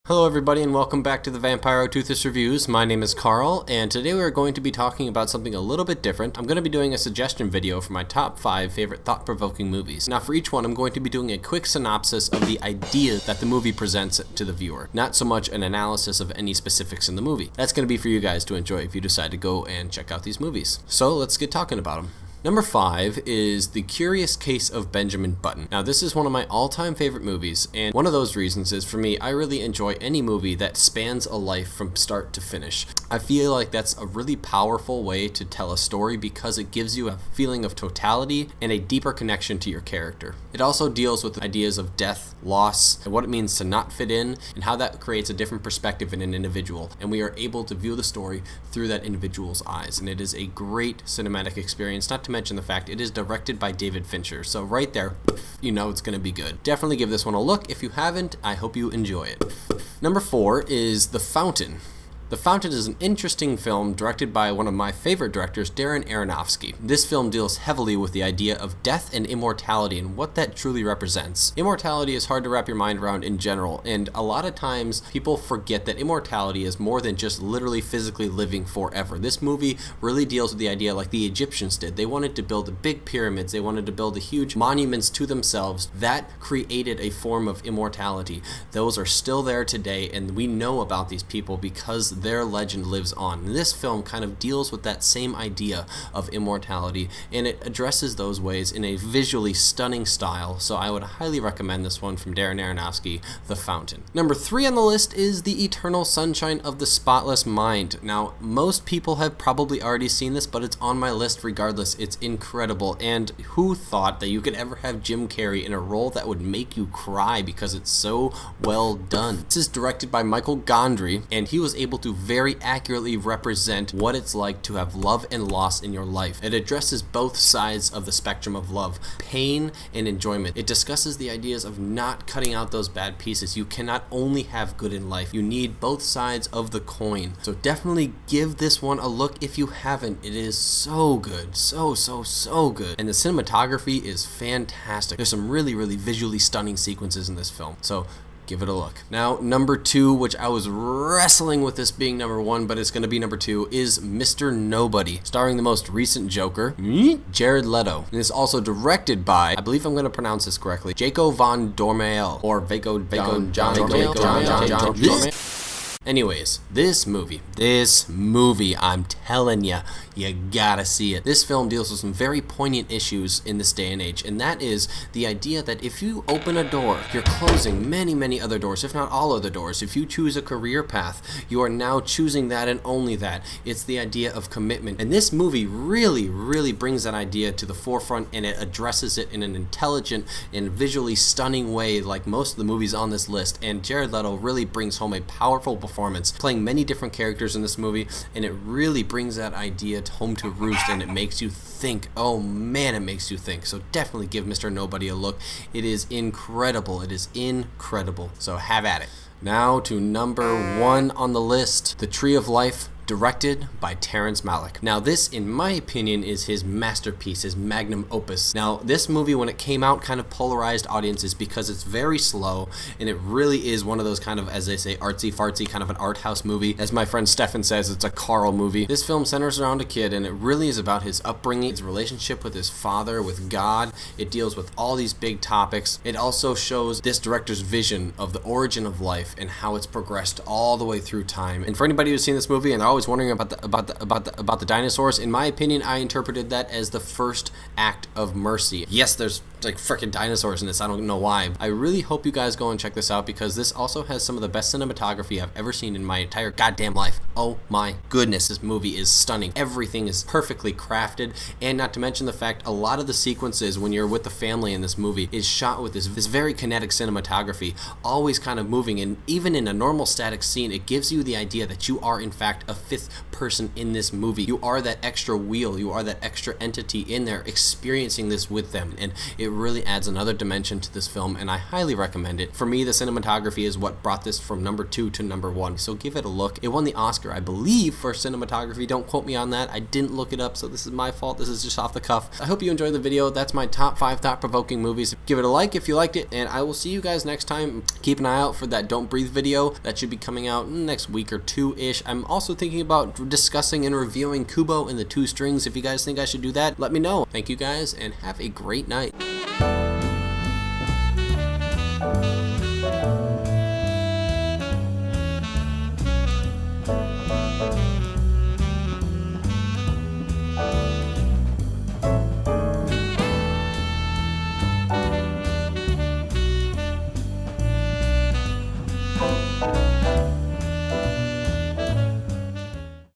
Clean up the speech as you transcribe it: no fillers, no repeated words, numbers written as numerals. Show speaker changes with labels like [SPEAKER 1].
[SPEAKER 1] Hello everybody and welcome back to the Vampiro Toothless Reviews. My name is Carl and today we are going to be talking about something a little bit different. I'm going to be doing a suggestion video for my top 5 favorite thought-provoking movies. Now for each one I'm going to be doing a quick synopsis of the idea that the movie presents to the viewer, not so much an analysis of any specifics in the movie. That's going to be for you guys to enjoy if you decide to go and check out these movies. So let's get talking about them. Number 5 is The Curious Case of Benjamin Button. Now this is one of my all-time favorite movies, and one of those reasons is for me, I really enjoy any movie that spans a life from start to finish. I feel like that's a really powerful way to tell a story because it gives you a feeling of totality and a deeper connection to your character. It also deals with ideas of death, loss, and what it means to not fit in, and how that creates a different perspective in an individual, and we are able to view the story through that individual's eyes, and it is a great cinematic experience, not to mention the fact it is directed by David Fincher. So right there, you know it's going to be good. Definitely give this one a look. If you haven't, I hope you enjoy it. Number 4 is The Fountain. The Fountain is an interesting film directed by one of my favorite directors, Darren Aronofsky. This film deals heavily with the idea of death and immortality and what that truly represents. Immortality is hard to wrap your mind around in general, and a lot of times people forget that immortality is more than just literally physically living forever. This movie really deals with the idea like the Egyptians did. They wanted to build the big pyramids, they wanted to build huge monuments to themselves. That created a form of immortality. Those are still there today, and we know about these people because their legend lives on. And this film kind of deals with that same idea of immortality, and it addresses those ways in a visually stunning style, so I would highly recommend this one from Darren Aronofsky, The Fountain. Number 3 on the list is The Eternal Sunshine of the Spotless Mind. Now, most people have probably already seen this, but it's on my list regardless. It's incredible, and who thought that you could ever have Jim Carrey in a role that would make you cry because it's so well done? This is directed by Michael Gondry, and he was able to very accurately represent what it's like to have love and loss in your life. It addresses both sides of the spectrum of love, pain and enjoyment. It discusses the ideas of not cutting out those bad pieces. You cannot only have good in life. You need both sides of the coin. So definitely give this one a look if you haven't. It is so good. So good. And the cinematography is fantastic. There's some really visually stunning sequences in this film. So give it a look. Now, number 2, which I was wrestling with this being number 1, but it's going to be number 2, is Mr. Nobody, starring the most recent Joker, Jared Leto. And it's also directed by, I believe I'm going to pronounce this correctly, Jaco van Dormael, or John. Anyways, this movie, I'm telling ya, you gotta see it. This film deals with some very poignant issues in this day and age, and that is the idea that if you open a door, you're closing many other doors, if not all other doors. If you choose a career path, you are now choosing that and only that. It's the idea of commitment, and this movie really brings that idea to the forefront, and it addresses it in an intelligent and visually stunning way like most of the movies on this list, and Jared Leto really brings home a powerful performance, playing many different characters in this movie, and it really brings that idea home to roost, and it makes you think. Oh man, it makes you think. So definitely give Mr. Nobody a look. It is incredible. It is incredible. So have at it. Now to number 1 on the list, The Tree of Life, directed by Terrence Malick. Now this, in my opinion, is his masterpiece, his magnum opus. Now this movie, when it came out, kind of polarized audiences because it's very slow, and it really is one of those kind of, as they say, artsy-fartsy, kind of an art house movie. As my friend Stefan says, it's a Carl movie. This film centers around a kid, and it really is about his upbringing, his relationship with his father, with God. It deals with all these big topics. It also shows this director's vision of the origin of life and how it's progressed all the way through time. And for anybody who's seen this movie and they're always wondering about the dinosaurs, in my opinion, I interpreted that as the first act of mercy. Yes, there's like freaking dinosaurs in this. I don't know why. I really hope you guys go and check this out because this also has some of the best cinematography I've ever seen in my entire goddamn life. Oh my goodness, this movie is stunning. Everything is perfectly crafted, and not to mention the fact a lot of the sequences when you're with the family in this movie is shot with this very kinetic cinematography, always kind of moving, and even in a normal static scene, it gives you the idea that you are in fact a fifth person in this movie. You are that extra wheel, you are that extra entity in there experiencing this with them, and it it really adds another dimension to this film, and I highly recommend it. For me, the cinematography is what brought this from number 2 to number 1, so give it a look. It won the Oscar, I believe, for cinematography. Don't quote me on that. I didn't look it up, so this is my fault. This is just off the cuff. I hope you enjoyed the video. That's my top 5 thought-provoking movies. Give it a like if you liked it, and I will see you guys next time. Keep an eye out for that Don't Breathe video. That should be coming out next week or 2-ish. I'm also thinking about discussing and reviewing Kubo and the Two Strings. If you guys think I should do that, let me know. Thank you guys, and have a great night.